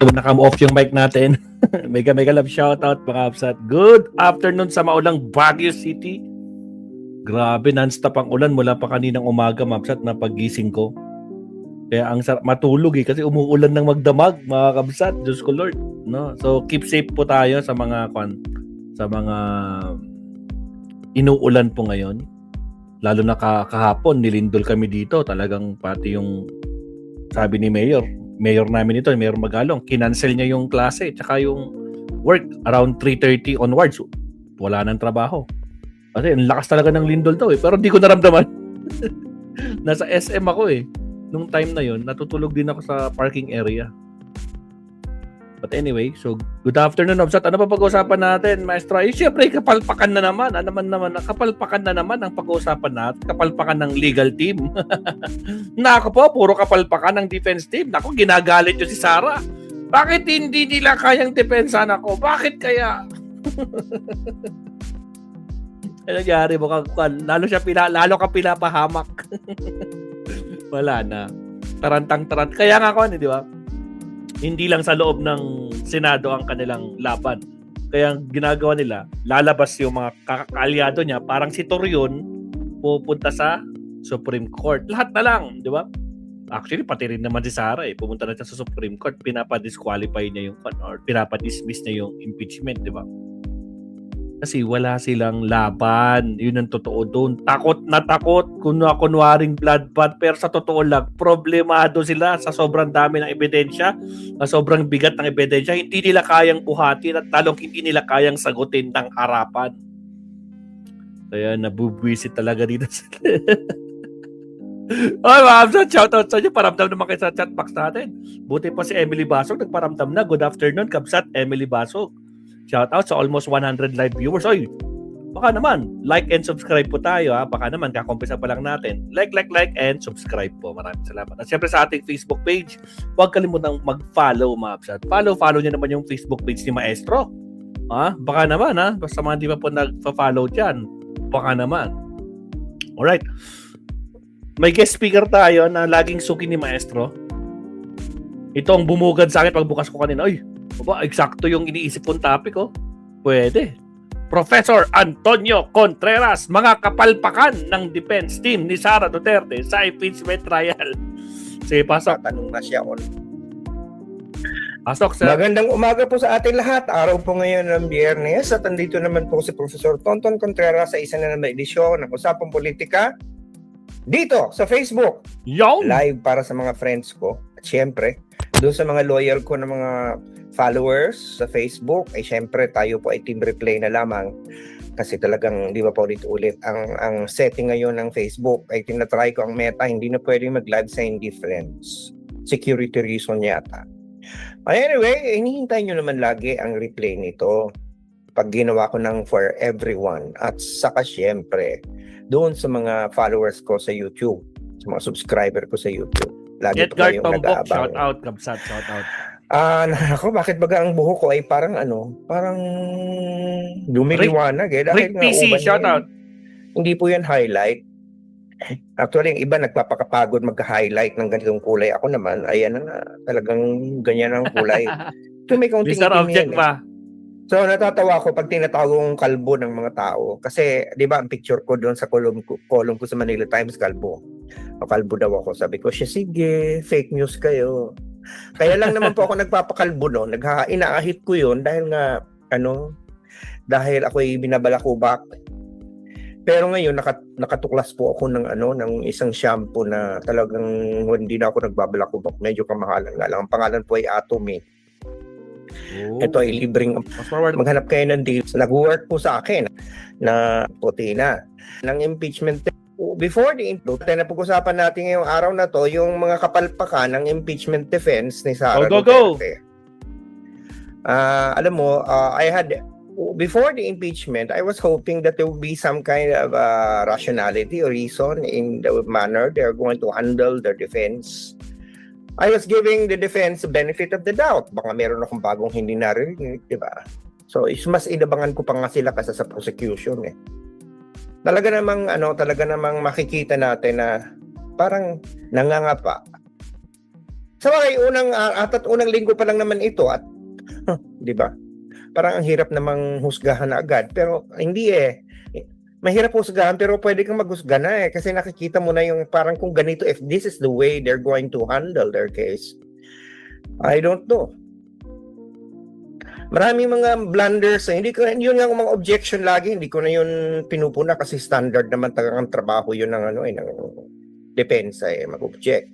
Naka-off yung mic natin. Mega love shoutout mga Absat. Good afternoon sa maulang Baguio City. Grabe, non-stop ang ulan mula pa kaninang umaga, Mabsat, na paggising ko. Kaya ang sarap matulog kasi umuulan ng magdamag, mga Kabsat. Diyos ko Lord. No? So keep safe po tayo sa mga inuulan po ngayon. Lalo na kahapon, nilindol kami dito. Talagang pati yung sabi ni Mayor namin ito, Mayor Magalong, kinancel niya yung klase tsaka yung work around 3:30 onwards. Wala nang trabaho. Kasi ang lakas talaga ng lindol daw pero hindi ko naramdaman. Nasa SM ako nung time na yon, natutulog din ako sa parking area. But anyway, so good afternoon, Obsat. Ano pa pag-uusapan natin, Maestro? Siyempre, kapalpakan na naman. Kapalpakan na naman ang pag-uusapan natin. Kapalpakan ng legal team. Nako po, puro kapalpakan ng defense team. Nako, ginagalit yung si Sara. Bakit hindi nila kayang depensahan ako? Bakit kaya? Ano nangyari mo? Lalo ka pinapahamak. Wala na. Tarantang-tarant. Kaya nga ako, di ba? Hindi lang sa loob ng Senado ang kanilang laban. Kaya ang ginagawa nila, lalabas yung mga kakaalyado niya, parang si Torion pupunta sa Supreme Court. Lahat na lang, di ba? Actually, pati rin naman si Sara pupunta na siya sa Supreme Court, pinapa-disqualify niya yung or pinapa-dismiss niya yung impeachment, di ba? Kasi wala silang laban. Yun ang totoo doon. Takot na takot. Kunwaring bloodbath. Pero sa totoo lang, problemado sila sa sobrang dami ng ebidensya, sa sobrang bigat ng ebidensya. Hindi nila kayang buhatin at talong hindi nila kayang sagutin ng harapan. Kaya nabubwisit talaga dito sila. Ay, mga shoutout sa inyo. Paramdam naman kayo sa chat box natin. Buti pa si Emily Basog. Nagparamdam na. Good afternoon, Kabsat Emily Basog. Shout out sa almost 100 live viewers. Oy, baka naman like and subscribe po tayo Baka naman kakumpisa pa lang natin. Like and subscribe po. Maraming salamat. At syempre sa ating Facebook page, huwag kalimutang mag-follow, mga Absat. Follow niyo naman yung Facebook page ni Maestro. Baka naman basta mga hindi pa po nagfa-follow diyan. Baka naman. Alright. May guest speaker tayo na laging suki ni Maestro. Ito ang bumugad sa akin pagbukas ko kanina. Oy, eksakto yung iniisip kong topic Pwede. Professor Antonio Contreras, mga kapalpakan ng defense team ni Sara Duterte sa impeachment trial. Sige, pasok. Tanong na siya Pasok, sir. Magandang umaga po sa ating lahat. Araw po ngayon ng Biyernes at andito naman po si Professor Tonton Contreras sa isa na naman edisyon ng Usapang Politika dito sa Facebook. Yo! Live para sa mga friends ko. At syempre, doon sa mga loyal ko na mga followers sa Facebook, ay syempre tayo po ay team replay na lamang kasi talagang di ba po ulit ang setting ngayon ng Facebook ay tinatry ko ang meta, hindi na pwedeng mag-live sa indifference, security reason yata. Anyway, hinihintay nyo naman lagi ang replay nito pag ginawa ko ng for everyone at saka syempre doon sa mga followers ko sa YouTube, sa mga subscriber ko sa YouTube. Lagi po kayong nag-aabang. Shout out, Kabsat, shout out. Ako, bakit baga ang buhok ko ay parang lumiliwanag Rick PC, shout out. Hindi po yan highlight. Actually, yung iba nagpapakapagod magka-highlight ng ganitong kulay. Ako naman, ayan na talagang ganyan ang kulay. Ito may kaunting Mr. Object pa. So, natatawa ko pag tinatawag kalbo ng mga tao. Kasi, di ba, ang picture ko doon sa column ko sa Manila Times, kalbo. O kalbo daw ako. Sabi ko, sige, fake news kayo. Kaya lang naman po ako nagpapakalbo noon. Inaahit ko yun dahil nga, dahil ako'y binabalakubak. Pero ngayon, nakatuklas po ako ng isang shampoo na talagang hindi na ako nagbabalakubak. Medyo kamahalan nga lang. Ang pangalan po ay Atomy. Ito ay libreng maghanap kayo ng deals. Nag-work po sa akin na puti na ng impeachment. Before the impeachment, napag-usapan natin ngayong araw na to yung mga kapalpakan ng impeachment defense ni Sara Duterte. Alam mo, before the impeachment, I was hoping that there would be some kind of rationality or reason in the manner they're going to handle their defense. I was giving the defense the benefit of the doubt. Baka meron akong bagong hindi narinig, di ba? So, mas inabangan ko pa nga sila kasi sa prosecution Talaga namang makikita natin na parang nangangapa Sa bagay, unang linggo pa lang naman ito at, di ba? Parang ang hirap namang husgahan na agad. Pero hindi eh. Mahirap husgahan pero pwede kang maghusga na eh. Kasi nakikita mo na yung parang kung ganito, if this is the way they're going to handle their case, I don't know. Maraming mga blunders. Yun nga mga objection lagi. Hindi ko na yun pinupuna kasi standard naman talagang trabaho yun ng ng depensa mag-object.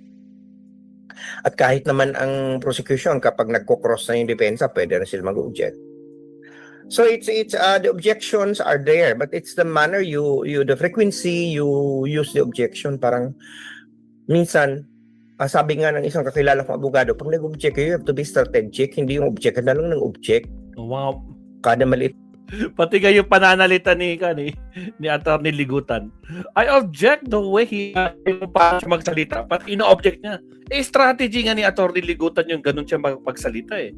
At kahit naman ang prosecution kapag nagko-cross na yung depensa, pwede na sila mag-object. So it's the objections are there, but it's the manner the frequency you use the objection. Parang minsan sabi nga ng isang kakilala kong abogado, pag nag-object you have to be strategic, hindi yung object na lang ng object. Wow. Kada maliit. Pati kayo pananalita ni Attorney Ligutan. I object the way yung paano siya magsalita. Pati ino-object niya. Strategy nga ni Attorney Ligutan yung ganun siya magsalita eh.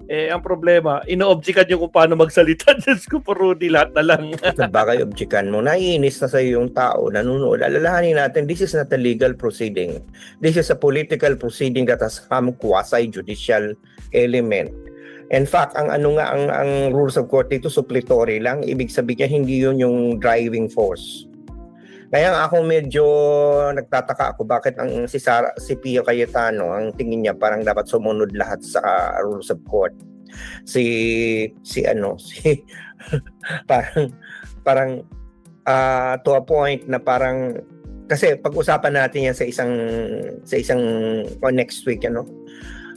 Ang problema, ino-objectan niyo kung paano magsalita. Diyos ko, Rudy, lahat na lang. Bagay objectan mo, naiinis na sa yung tao, nanunood. Alalahanin natin, this is not a legal proceeding. This is a political proceeding that has some quasi-judicial element. In fact, ang rules of court dito, suppletory lang. Ibig sabihin niya, hindi yun yung driving force. Kaya ako medyo nagtataka ako bakit si Pio Cayetano ang tingin niya parang dapat sumunod lahat sa rules of court. parang to a point na parang kasi pag-usapan natin yan sa isang next week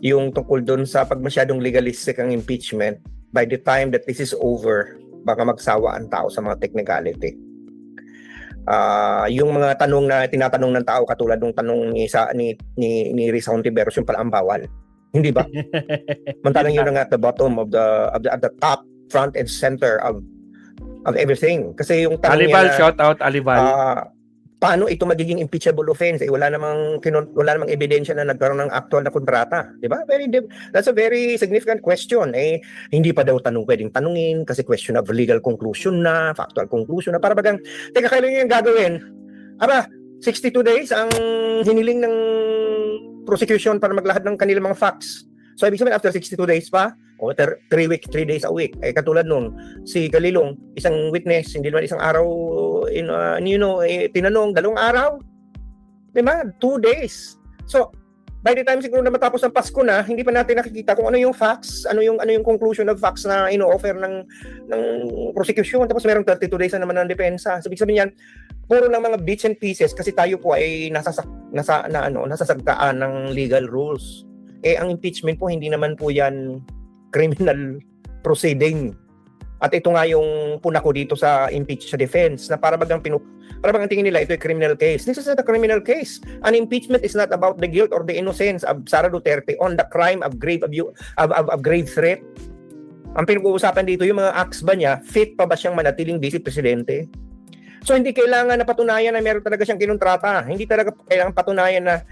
yung tungkol doon sa pag masyadong legalistic ang impeachment. By the time that this is over, baka magsawa ang tao sa mga technicality. Yung mga tanong na tinatanong ng tao katulad ng tanong ni Risa Hontiveros yung pala ang bawal. Hindi ba? Mantanong yun at the bottom of the top, front and center of everything. Kasi yung tanong Alibal, niya, shout out Alibal. Paano ito magiging impeachable offense? Wala namang ebidensya na nagkaroon ng actual na kontrata, 'di ba? That's a very significant question. Hindi pa daw pwedeng tanungin kasi question of legal conclusion na, factual conclusion na. Para bagang teka, kailan yung gagawin? 62 days ang hiniling ng prosecution para maglahad ng kanilang mga facts. So ibig sabihin after 62 days pa, o 3 days a week. Katulad nung si Galilong, isang witness, hindi naman isang araw tinanong, 2 araw. Diba? 2 days. So, by the time siguro na matapos ng Pasko na, hindi pa natin nakikita kung ano yung facts, ano yung conclusion of facts na ino-offer ng prosecution. Tapos merong 32 days na naman ng depensa. So, ibig sabihin yan, puro lang mga bits and pieces kasi tayo po ay nasasagtaan ng legal rules. Ang impeachment po, hindi naman po yan criminal proceeding. At ito nga yung puna ko dito sa sa defense na para bagang tingin nila ito ay criminal case. This is not a criminal case. An impeachment is not about the guilt or the innocence of Sara Duterte on the crime of grave threat. Ang pinag-uusapan dito, yung mga acts ba niya, fit pa ba siyang manatiling vice presidente? So hindi kailangan na patunayan na meron talaga siyang kinontrata. Hindi talaga kailangan patunayan na,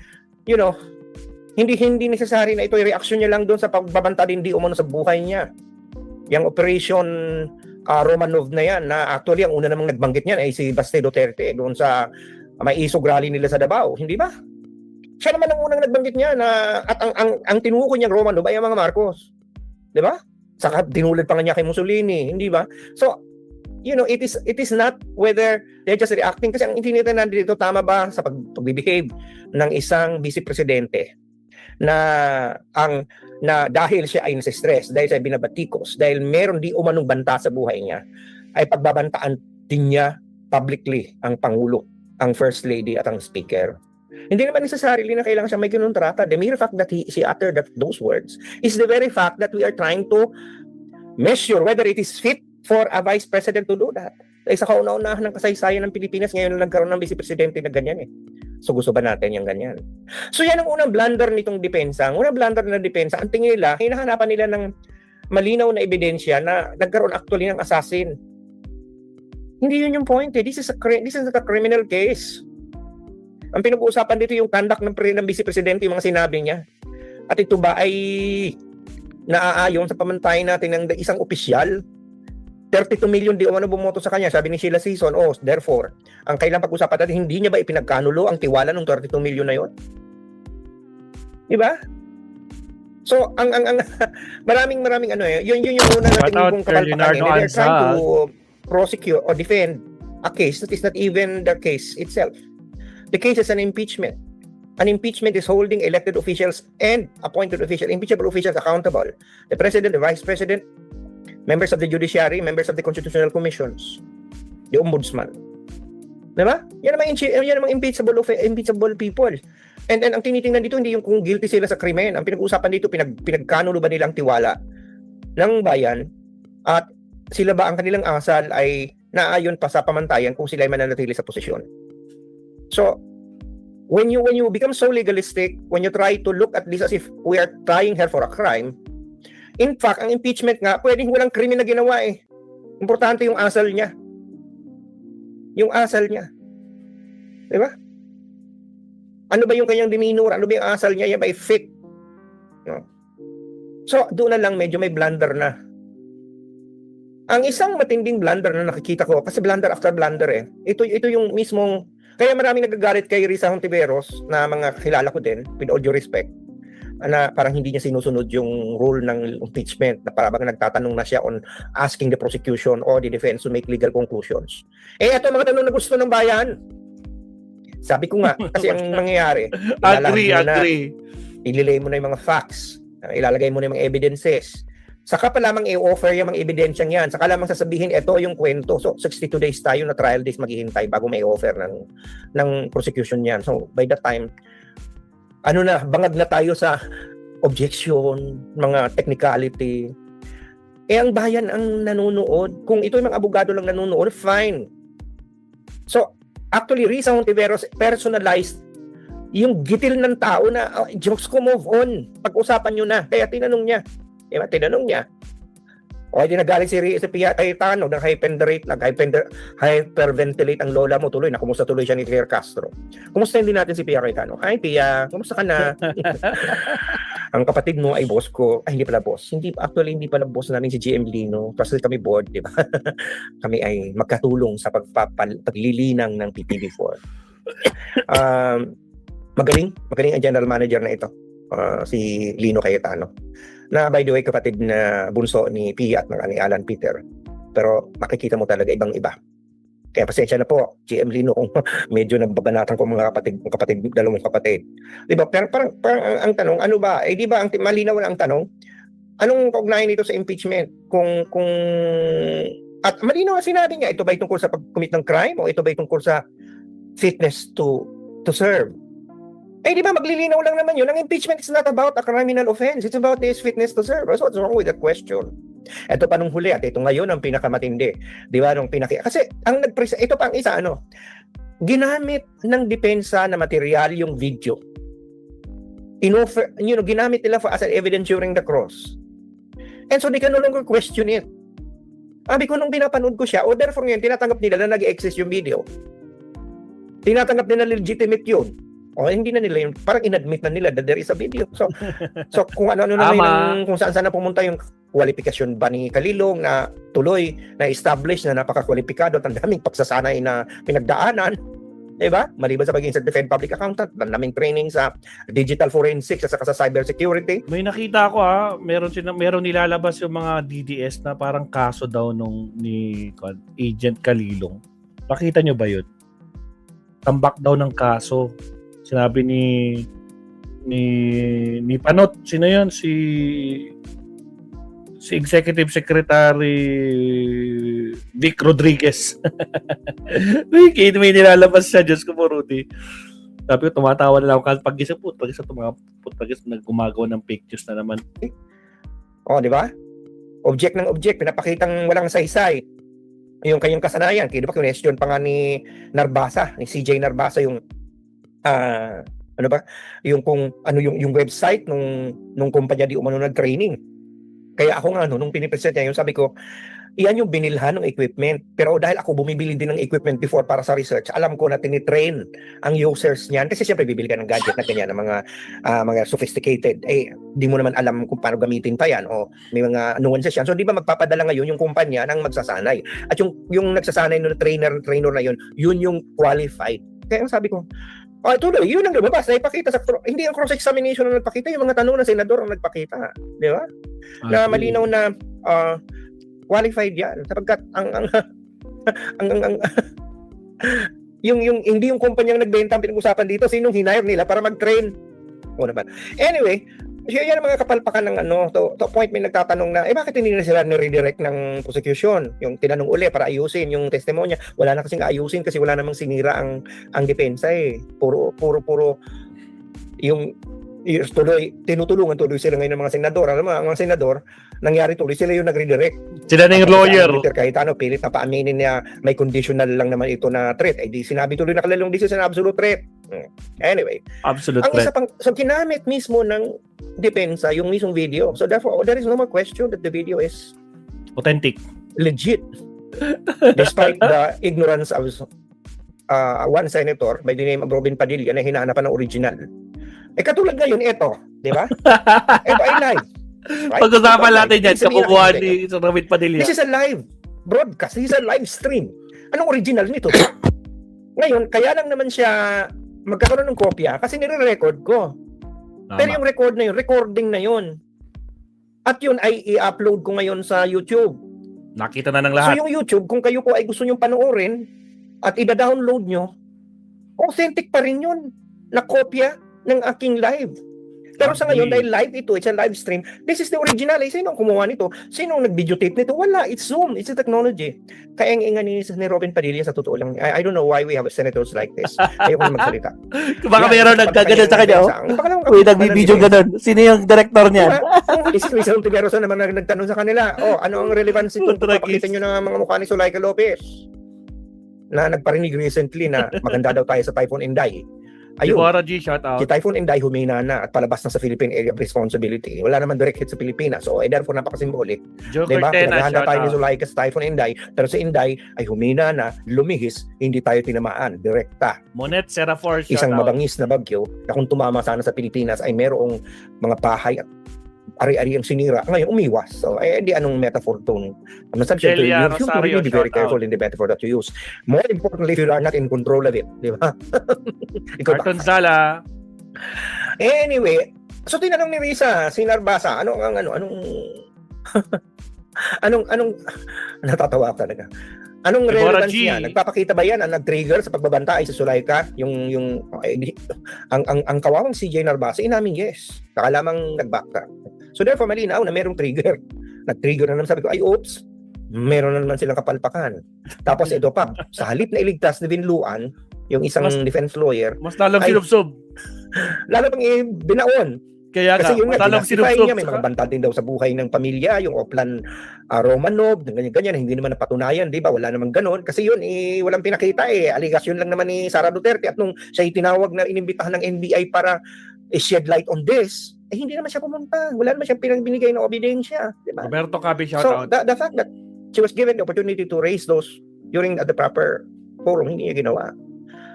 hindi necessary na ito ay reaksyon niya lang doon sa pagbabanta din di umano sa buhay niya. Yung Operation Romanov na yan, na actually ang una namang nagbanggit niyan ay si Baste Duterte doon sa may isog rally nila sa Davao, hindi ba? Siya naman ang unang nagbanggit niya na at ang tinukoy niyang Romanov ay ang mga Marcos. Di ba? Saka dinulad pa nga niya kay Mussolini, hindi ba? So, it is not whether they're just reacting kasi ang intinita nandito tama ba sa pagbibehave ng isang vice presidente na dahil siya ay nasa-stress, dahil siya binabatikos, dahil meron di umanong banta sa buhay niya, ay pagbabantaan din niya publicly ang Pangulo, ang First Lady at ang Speaker. Hindi naman necessarily na kailangan siya may kinontrata. The mere fact that she uttered those words is the very fact that we are trying to measure whether it is fit for a Vice President to do that. Sa kauna-unahan ng kasaysayan ng Pilipinas, ngayon nagkaroon ng Vice Presidente na ganyan So gusto ba natin yung ganyan? So yan ang unang blunder nitong depensa. Ang unang blunder ng depensa, ang tingin nila, hinahanapan nila ng malinaw na ebidensya na nagkaroon actually ng assassin. Hindi yun yung point. This is not a criminal case. Ang pinag-uusapan dito yung conduct ng Vice Presidente, yung mga sinabi niya. At ito ba ay naaayon sa pamantayan natin ng isang opisyal? 32 million di umano bumoto sa kanya. Sabi ni Sheila Season, therefore, ang kailang pag-usapan natin, hindi niya ba ipinagkanulo ang tiwala ng 32 million na yon? Diba? So, ang maraming ano yun yung una Shout nating out kung kay kapalpakan. Leonardo They're trying Anza. to prosecute or defend a case that is not even the case itself. The case is an impeachment. An impeachment is holding elected officials and appointed officials, impeachable officials accountable. The President, the Vice President, members of the Judiciary, members of the Constitutional Commissions, the Ombudsman. Diba? Yan namang impeachable people. And ang tinitingnan dito, hindi yung kung guilty sila sa krimen. Ang pinag-uusapan dito, pinagkanulo ba nila ang tiwala ng bayan at sila ba ang kanilang asal ay naayon pa sa pamantayan kung sila ay mananatili sa posisyon. So, when you become so legalistic, when you try to look at this as if we are trying here for a crime, in fact, ang impeachment nga, pwedeng walang krimen na ginawa eh. Importante yung asal niya. Yung asal niya. Diba? Ano ba yung kanyang demeanor? Ano ba yung asal niya? Yan ba fake? No. So, doon na lang medyo may blunder na. Ang isang matinding blunder na nakikita ko, kasi blunder after blunder eh. Ito yung mismong, kaya maraming nagagalit kay Risa Hontiveros na mga kilala ko din, with all due respect, na parang hindi niya sinusunod yung rule ng impeachment, na parang nagtatanong na siya on asking the prosecution or the defense to make legal conclusions. Eh, ito mga tanong na gusto ng bayan. Sabi ko nga, kasi ang nangyayari, Agree. Ililay mo na yung mga facts, ilalagay mo na yung mga evidences, saka pa lamang i-offer yung mga ebidensyang yan, saka lamang sasabihin, ito yung kwento. So, 62 days tayo na trial days maghihintay bago may offer ng prosecution yan. So, by that time, bangag na tayo sa objection, mga technicality. Eh, ang bayan ang nanonood. Kung ito yung mga abogado lang nanonood, fine. So, actually, Risa Hontiveros personalized yung gitil ng tao na, jokes ko, move on. Pag-usapan nyo na. Kaya tinanong niya. Diba? Tinanong niya. O, hindi nagaling si Pia Cayetano, hyperventilate ang lola mo tuloy, na kumusta tuloy siya ni Claire Castro. Kumusta hindi natin si Pia Cayetano? Hi Pia, kumusta ka na? Ang kapatid mo ay boss ko. Ay, hindi pala boss. Hindi pala boss namin si GM Lino. Kasi kami board, di ba? Kami ay magkatulong sa paglilinang ng PTV4. Magaling ang general manager na ito. Si Lino Cayetano. Na by the way, kapatid na bunso ni Pia at ni Alan Peter. Pero makikita mo talaga ibang-iba. Kaya pasensya na po, GM Lino, kung medyo nagbabanatan ko mga dalawang kapatid. Diba? Pero parang ang tanong, ano ba? Eh, di ba, malinaw na ang tanong, anong kaugnayan nito sa impeachment? At malinaw na sinabi niya, ito ba ay tungkol sa pag-commit ng crime o ito ba ay tungkol sa fitness to serve? Eh, di ba, maglilinaw lang naman yun. Ang impeachment is not about a criminal offense. It's about his fitness to serve. So, what's wrong with that question? Ito pa nung huli at ito ngayon ang pinakamatindi. Di ba? Kasi, ito pa ang isa, ginamit ng depensa na material yung video. Ginamit nila as an evidence during the cross. And so, they can no longer question it. Sabi ko, nung pinapanood ko siya, therefore ngayon, tinatanggap nila na nag-exist yung video. Tinatanggap nila legitimate yun. O hindi na nila yun, parang inadmit na nila that there is a video. So kung ano na yun, kung saan na pumunta yung kwalifikasyon ba ni Kalilong na tuloy na establish na napaka-kwalipikado at ang daming pagsasanay na pinagdaanan, diba? Maliban sa pagiging certified public accountant, ang daming training sa digital forensics at sa cybersecurity. May nakita ko meron nilalabas yung mga DDS na parang kaso daw ni Agent Kalilong. Nakita nyo ba yun? Tambak daw ng kaso. Sinabi ni Panot, sino yun? Si Executive Secretary Vic Rodriguez. May nilalabas siya, Diyos ko po, Rudy. Sabi ko, tumatawa na lang ako pag-isa gumagawa ng fake news na naman. O, di ba? Object ng object, pinapakitang walang saysay. Yung kanyang kasanayan, kaya di ba, question pa nga ni CJ Narbasa, yung yung website nung kumpanya di umano nag-training. Kaya ako nga nung pinipresent niya, yung sabi ko, iyan yung binilhan ng equipment. Pero dahil ako bumibili din ng equipment before para sa research, alam ko na tinitrain ang users niyan. Kasi siyempre bibili ka ng gadget na ganyan, ng mga sophisticated. Eh, di mo naman alam kung paano gamitin pa yan o may mga nuances yan. So di ba magpapadala ngayon yung kumpanya ng magsasanay. At yung nagsasanay ng trainer na yun yung qualified. Kaya ang sabi ko, Tuloy, yun ang lumabas. Naipakita hindi ang cross-examination ang nagpakita, yung mga tanong ng senador ang nagpakita. Di ba? Na malinaw na qualified yan. Sapagkat yung hindi yung kumpanyang nagbenta ang pinag-usapan dito, sinong hinire nila para mag-train. Naman. Anyway, yan ang mga kapalpakan ng to point may nagtatanong na, bakit hindi na sila ni-redirect ng prosecution? Yung tinanong uli para ayusin yung testimonya. Wala na kasing ayusin kasi wala namang sinira ang depensa eh. Puro yung tinutulungan tuloy sila ngayon ng mga senador. Alam mo, ang mga senador, nangyari tuloy sila yung nag-redirect. Sila na yung lawyer. Kahit pilit na paaminin niya may conditional lang naman ito na threat. Di sinabi tuloy na kalalong decision na absolute threat. Anyway, absolute ang threat. isa pang, so ginamit mismo ng depensa yung mismong video. So therefore, there is no more question that the video is authentic. Legit. Despite the ignorance of one senator by the name of Robin Padilla na hinahanapan ng original. Katulad ngayon, ito, di ba? Ito ay live. Right? Pag-usapan natin yan sa kubuhan ni Robin Padilla. This is a live broadcast. This is a live stream. Anong original nito? Ngayon, kaya lang naman siya magkakaroon ng kopya kasi nire-record ko. Pero yung recording na yun. At yun ay i-upload ko ngayon sa YouTube. Nakita na ng lahat. So yung YouTube, kung kayo po ay gusto nyong panoorin at i-download nyo, authentic pa rin yun na kopya ng aking live. Pero sa ngayon, dahil live ito, it's a live stream, this is the original. Sino ang kumuha nito? Sino ang nag-videotape nito? Wala, it's Zoom, it's a technology. Kaya ang inga ni Robin Padilla sa totoo lang, I don't know why we have senators like this. Ayoko na magsalita. Baka mayroon nagkaganon sa kanya. Uy, nag-video ganon. Sino yung director niya? Luis Ontiveros naman nagtanong sa kanila, ano ang relevancy itong papakita nyo ng mga mukha ni Zulaika Lopez? Na nagparinig recently na maganda daw tayo sa Typhoon Inday. Ayun, G, shout out. si Typhoon Inday humina na at palabas na sa Philippine Area of Responsibility. Wala naman direct hit sa Pilipinas. So, therefore, napaka-symbolic. Joker diba? 10 na, Naghahanda shout tayo ni out. Zulaika sa Typhoon Inday, pero si Inday ay humina na, lumihis, hindi tayo tinamaan. Direkta. Monet Serafor, shout Isang out. mabangis na bagyo na kung tumama sana sa Pilipinas ay merong mga bahay at ari-ari ang sinira. Ngayon, umiwas. So, di anong metaphor itong? I'm not subject to you. Celia You have to Rosario, really be very shout out. careful in the metaphor that you use. More importantly, if you are not in control of it. Di ba? Ikaw ba? Carton Sala. Anyway, so tinanong ni Risa, si Narbasa, anong natatawa ako talaga. Anong Deborah relevance G. niya? Nagpapakita ba yan ang nag-trigger sa pagbabanta ay sa Zulaika? Ang kawawang CJ Narbasa, inamin yes. Saka lamang nag-backtrack. So therefore, malinaw na merong trigger. Nag-trigger na naman, sabi ko, ay oops, meron na naman silang kapalpakan. Tapos ito pa, sa halip na iligtas na binluan, yung isang defense lawyer, Mas lalong Ay, sinubsob. lalo pang binaon. Kaya Kasi yun nga, nga, lalong dinastify sinubsob. niya, may mga banta din daw sa buhay ng pamilya, yung Oplan Romanov, ganyan-ganyan, hindi naman napatunayan, di ba? Wala namang ganon. Kasi yun, walang pinakita aligasyon lang naman ni Sara Duterte at nung siya itinawag na inimbitahan ng NBI para shed light on this, hindi naman siya pumunta. Wala naman siyang binigay ng ebidensya, di ba? Roberto Cabe, shout So, out. the fact that she was given the opportunity to raise those during the proper forum, hindi niya ginawa.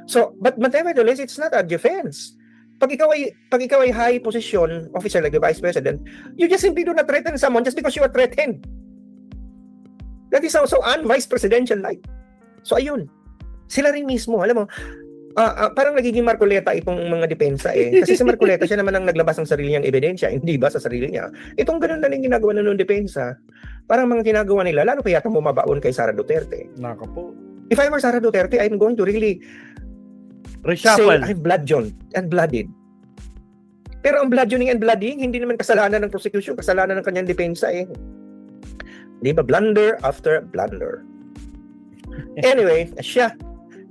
So, but nevertheless, it's not a defense. Pag ikaw ay high position officer like the Vice President, you just simply do not threaten someone just because you are threatened. That is also un-vice presidential-like. So, ayun. Sila rin mismo, alam mo, parang nagiging Marcoleta itong mga depensa eh. Kasi si Marcoleta, siya naman ang naglabas ng sarili niyang ebidensya, hindi ba sa sarili niya. Itong ganun na rin ginagawa na ng depensa, parang mga ginagawa nila, lalo pa yata bumabaon kay Sara Duterte. Nako po. If I were Sara Duterte, I'm going to really Reshuffle. say I'm bloodjoined and blooded. Pero ang bloodjoining and blooding, hindi naman kasalanan ng prosecution, kasalanan ng kanyang depensa eh. Di ba? Blunder after blunder. Anyway, siya.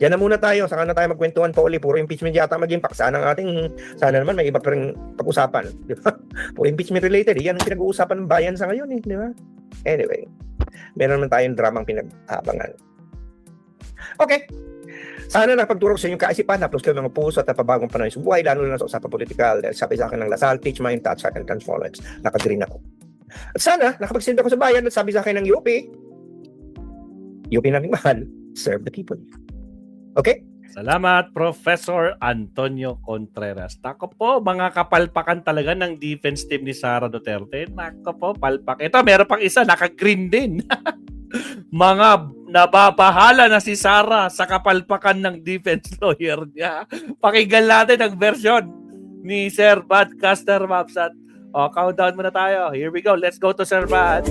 Diyan na muna tayo. Saka na tayo magkwentuhan pa uli. Puro impeachment yata maging paksa ng ating, sana naman may iba pa rin pag-usapan. Di ba? Puro impeachment related. Yan ang pinag-uusapan ng bayan sa ngayon eh. Di ba? Anyway, meron naman tayong dramang pinag-abangan. Okay. Sana nakapagturok sa inyong kaisipan, na-plus kayo mga puso at napabagong panahon sa buhay, lalo na sa usapang politikal. Dahil sabi sa akin ng Lasal, teach mind, touch, and transformance. Nakagreen ako. At sana, nakapagsilbi ako sa bayan at sabi sa akin ng UP naming mahal, serve the people. Okay? Salamat, Professor Antonio Contreras. Nako po, mga kapalpakan talaga ng defense team ni Sara Duterte. Nako po, palpak. Ito, meron pang isa, naka-green din. Mga nababahala na si Sara sa kapalpakan ng defense lawyer niya. Pakinggan natin ang version ni Sir Bad Caster Mapsat. Countdown muna tayo. Here we go. Let's go to Sir Bad.